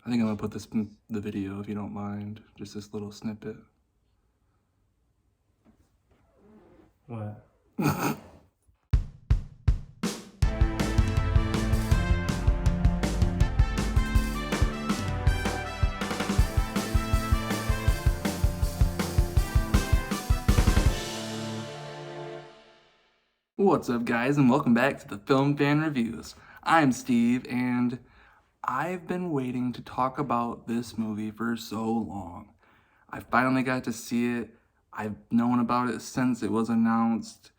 I think I'm gonna put this in the video if you don't mind. Just this little snippet. What? What's up, guys, and welcome back to the Film Fan Reviews. I'm Steve, and I've been waiting to talk about this movie for so long. I finally got to see it. I've known about it since it was announced.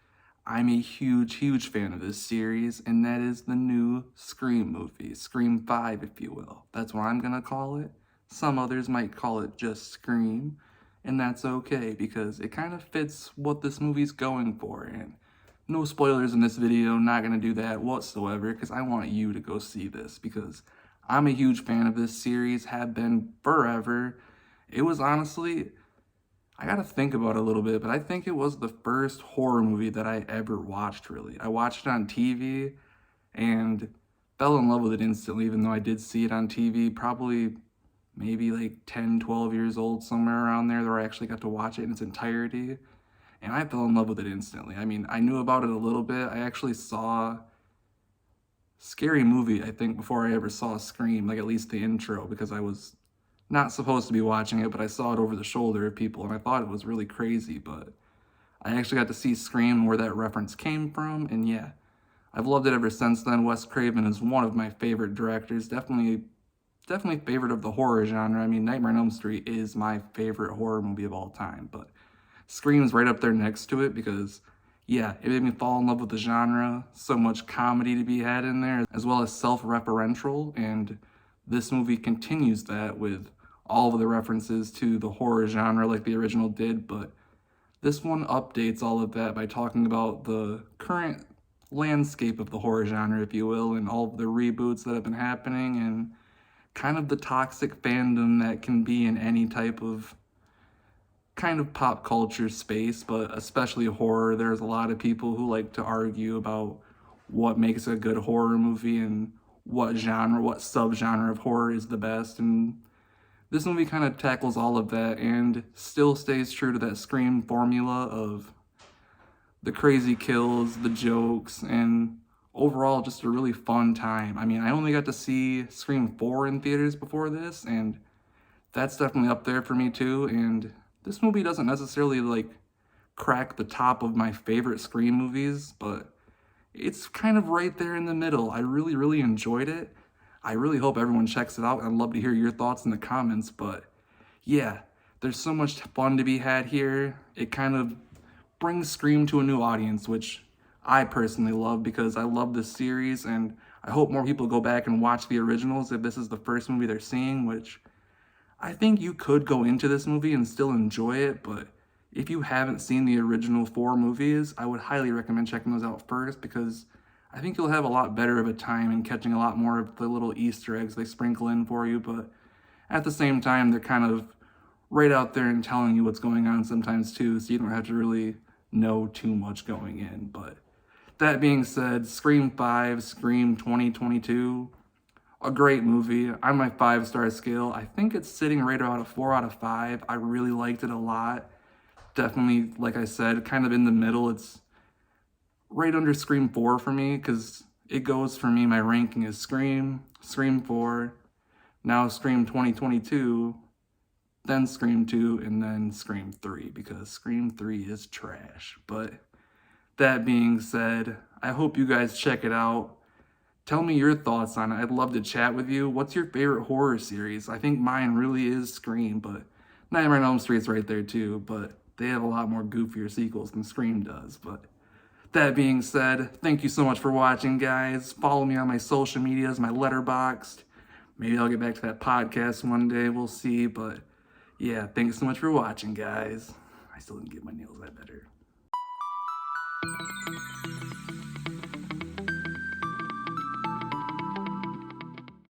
I'm a huge fan of this series, and that is the new Scream movie. Scream 5, if you will. That's what I'm gonna call it. Some others might call it just Scream, and that's okay, because it kind of fits what this movie's going for, and no spoilers in this video, not gonna do that whatsoever, because I want you to go see this, because I'm a huge fan of this series, have been forever. It was honestly, I gotta think about it a little bit, but I think it was the first horror movie that I ever watched, really. I watched it on TV and fell in love with it instantly, even though I did see it on TV, probably maybe like 10, 12 years old, somewhere around there, where I actually got to watch it in its entirety. And I fell in love with it instantly. I mean, I knew about it a little bit. I actually saw Scary Movie, I think, before I ever saw Scream, like at least the intro, because I was not supposed to be watching it, but I saw it over the shoulder of people, and I thought it was really crazy, but I actually got to see Scream, where that reference came from, and yeah, I've loved it ever since then. Wes Craven is one of my favorite directors, definitely favorite of the horror genre. I mean, Nightmare on Elm Street is my favorite horror movie of all time, but Scream's right up there next to it because, yeah, it made me fall in love with the genre. So much comedy to be had in there, as well as self-referential, and this movie continues that with all of the references to the horror genre like the original did, but this one updates all of that by talking about the current landscape of the horror genre, if you will, and all of the reboots that have been happening, and kind of the toxic fandom that can be in any type of kind of pop culture space, but especially horror. There's a lot of people who like to argue about what makes a good horror movie and what genre, what subgenre of horror is the best. And this movie kind of tackles all of that and still stays true to that Scream formula of the crazy kills, the jokes, and overall just a really fun time. I mean, I only got to see Scream 4 in theaters before this, and that's definitely up there for me too. And this movie doesn't necessarily like crack the top of my favorite Scream movies, but it's kind of right there in the middle. I really enjoyed it. I really hope everyone checks it out. I'd love to hear your thoughts in the comments, but yeah, there's so much fun to be had here. It kind of brings Scream to a new audience, which I personally love because I love this series, and I hope more people go back and watch the originals if this is the first movie they're seeing, which I think you could go into this movie and still enjoy it, but if you haven't seen the original 4 movies, I would highly recommend checking those out first, because I think you'll have a lot better of a time and catching a lot more of the little Easter eggs they sprinkle in for you, but at the same time, they're kind of right out there and telling you what's going on sometimes too, so you don't have to really know too much going in. But that being said, Scream 5, Scream 2022, a great movie. On my 5-star scale, I think it's sitting right about a 4 out of 5. I really liked it a lot. Definitely, like I said, kind of in the middle. It's right under Scream 4 for me, because it goes for me, my ranking is Scream, Scream 4, now Scream 2022, then Scream 2, and then Scream 3, because Scream 3 is trash. But that being said, I hope you guys check it out. Tell me your thoughts on it. I'd love to chat with you. What's your favorite horror series? I think mine really is Scream, but Nightmare on Elm Street's right there too, but they have a lot more goofier sequels than Scream does. But that being said, thank you so much for watching, guys. Follow me on my social medias, my Letterboxd. Maybe I'll get back to that podcast one day. We'll see. But yeah, thanks so much for watching, guys. I still didn't get my nails that better.